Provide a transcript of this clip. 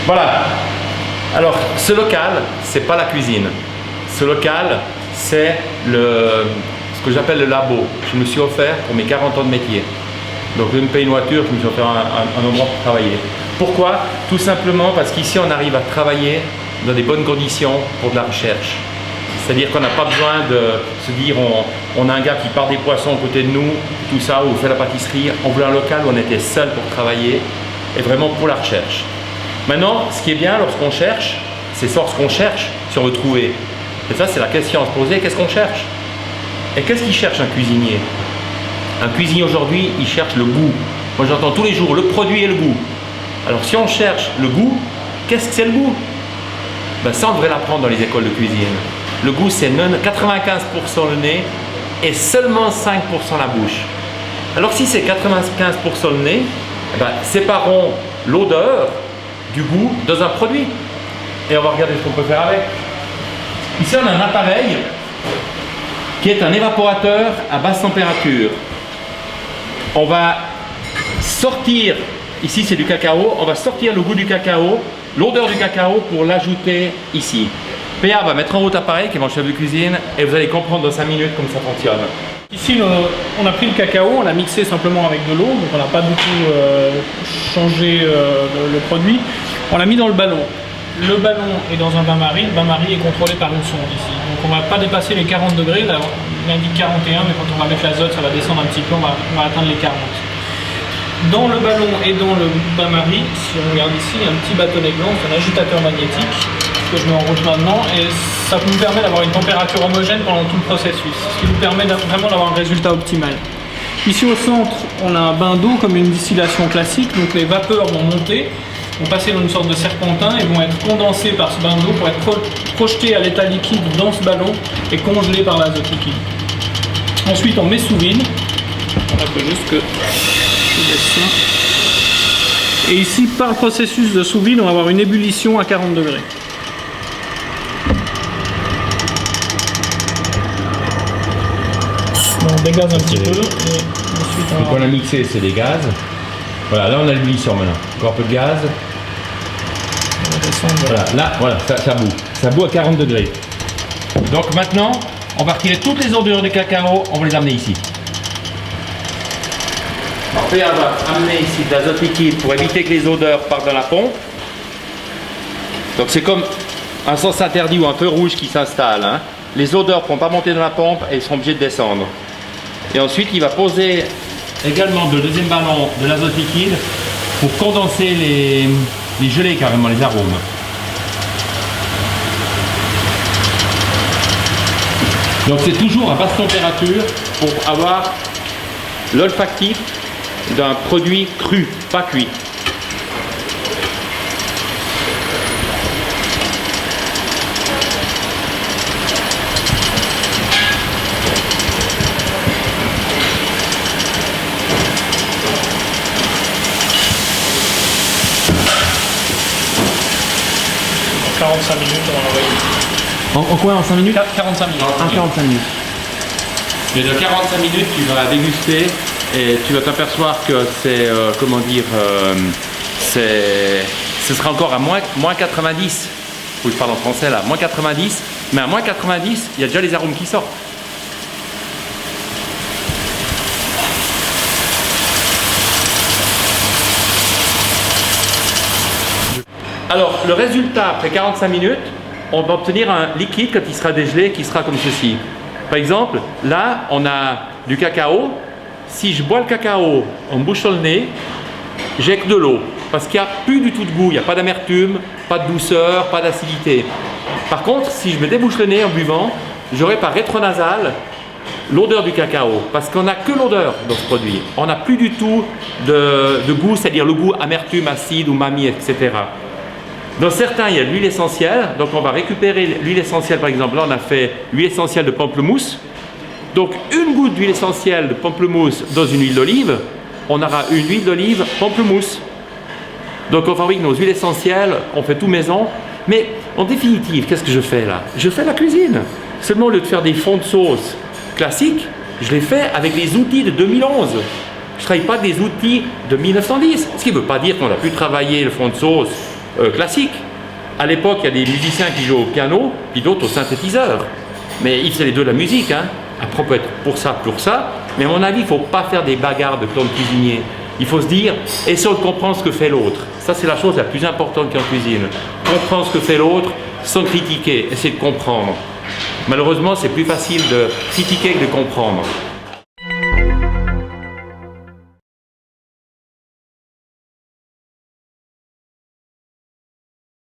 Voilà. Alors, ce local, c'est pas la cuisine. Ce local, c'est ce que j'appelle le labo. Je me suis offert pour mes 40 ans de métier. Donc, je me paye une voiture, je me suis offert un endroit pour travailler. Pourquoi? Tout simplement parce qu'ici, on arrive à travailler dans des bonnes conditions pour de la recherche. C'est-à-dire qu'on n'a pas besoin de se dire on a un gars qui part des poissons à côté de nous, tout ça, ou fait la pâtisserie. On voulait un local où on était seul pour travailler et vraiment pour la recherche. Maintenant, ce qui est bien lorsqu'on cherche, c'est savoir ce qu'on cherche si on veut trouver. Et ça, c'est la question à se poser, qu'est-ce qu'on cherche? Et qu'est-ce qu'il cherche un cuisinier? Un cuisinier aujourd'hui, il cherche le goût. Moi, j'entends tous les jours le produit et le goût. Alors, si on cherche le goût, qu'est-ce que c'est le goût? Ben, ça, on devrait l'apprendre dans les écoles de cuisine. Le goût, c'est 95% le nez et seulement 5% la bouche. Alors, si c'est 95% le nez, eh ben, séparons l'odeur du goût dans un produit. Et on va regarder ce qu'on peut faire avec. Ici, on a un appareil qui est un évaporateur à basse température. On va sortir, ici c'est du cacao, on va sortir le goût du cacao, l'odeur du cacao pour l'ajouter ici. PA va mettre en route l'appareil qui est mon chef de cuisine et vous allez comprendre dans 5 minutes comment ça fonctionne. Ici, on a pris le cacao, on l'a mixé simplement avec de l'eau, donc on n'a pas du tout changé le produit. On l'a mis dans le ballon. Le ballon est dans un bain-marie, le bain-marie est contrôlé par une sonde ici. Donc on ne va pas dépasser les 40 degrés, là il indique 41, mais quand on va mettre l'azote, ça va descendre un petit peu, on va atteindre les 40. Dans le ballon et dans le bain-marie, si on regarde ici, il y a un petit bâtonnet blanc, c'est un agitateur magnétique que je mets en route maintenant et ça nous permet d'avoir une température homogène pendant tout le processus, ce qui nous permet vraiment d'avoir un résultat optimal. Ici au centre, on a un bain d'eau comme une distillation classique, donc les vapeurs vont monter, vont passer dans une sorte de serpentin et vont être condensées par ce bain d'eau pour être projetées à l'état liquide dans ce ballon et congelées par l'azote liquide. Ensuite, on met sous vide. Il faut juste que je laisse ça. Et ici, par le processus de sous vide, on va avoir une ébullition à 40 degrés. On dégaze un petit peu et ensuite on a mixé, c'est des gaz. Voilà, là on a l'ébullition maintenant. Encore un peu de gaz. Voilà, là, voilà, ça bout. Ça bout à 40 degrés. Donc maintenant, on va retirer toutes les odeurs du cacao, on va les amener ici. Après, on va amener ici de l'azote liquide pour éviter que les odeurs partent dans la pompe. Donc c'est comme un sens interdit ou un feu rouge qui s'installe. Hein. Les odeurs ne vont pas monter dans la pompe et ils seront obligés de descendre. Et ensuite, il va poser également le deuxième ballon de l'azote liquide pour condenser les gelées carrément, les arômes. Donc c'est toujours à basse température pour avoir l'olfactif d'un produit cru, pas cuit. En 45 minutes, on va l'envoyer. En quoi? En 5 minutes? 45 minutes. En 45 minutes. Mais de 45 minutes, tu vas déguster et tu vas t'apercevoir que c'est, comment dire, ce sera encore à moins 90. Oui, je parle en français là, moins 90. Mais à moins 90, il y a déjà les arômes qui sortent. Alors, le résultat, après 45 minutes, on va obtenir un liquide quand il sera dégelé, qui sera comme ceci. Par exemple, là, on a du cacao. Si je bois le cacao en me bouchant le nez, j'ai que de l'eau. Parce qu'il n'y a plus du tout de goût, il n'y a pas d'amertume, pas de douceur, pas d'acidité. Par contre, si je me débouche le nez en buvant, j'aurai par rétronasal l'odeur du cacao. Parce qu'on n'a que l'odeur dans ce produit. On n'a plus du tout de goût, c'est-à-dire le goût amertume, acide, umami, etc. Dans certains, il y a de l'huile essentielle, donc on va récupérer l'huile essentielle, par exemple, là on a fait l'huile essentielle de pamplemousse. Donc une goutte d'huile essentielle de pamplemousse dans une huile d'olive, on aura une huile d'olive pamplemousse. Donc on fabrique nos huiles essentielles, on fait tout maison, mais en définitive, qu'est-ce que je fais là? Je fais la cuisine. Seulement au lieu de faire des fonds de sauce classiques, je les fais avec les outils de 2011. Je ne travaille pas des outils de 1910, ce qui ne veut pas dire qu'on a pu travailler le fond de sauce classique. À l'époque, il y a des musiciens qui jouent au piano, puis d'autres au synthétiseur. Mais ils faisaient les deux de la musique. Hein. Après, on peut être pour ça. Mais à mon avis, il ne faut pas faire des bagarres de clown cuisinier. Il faut se dire, essayons de comprendre ce que fait l'autre. Ça, c'est la chose la plus importante qu'en cuisine. Comprendre ce que fait l'autre sans critiquer, essayer de comprendre. Malheureusement, c'est plus facile de critiquer que de comprendre.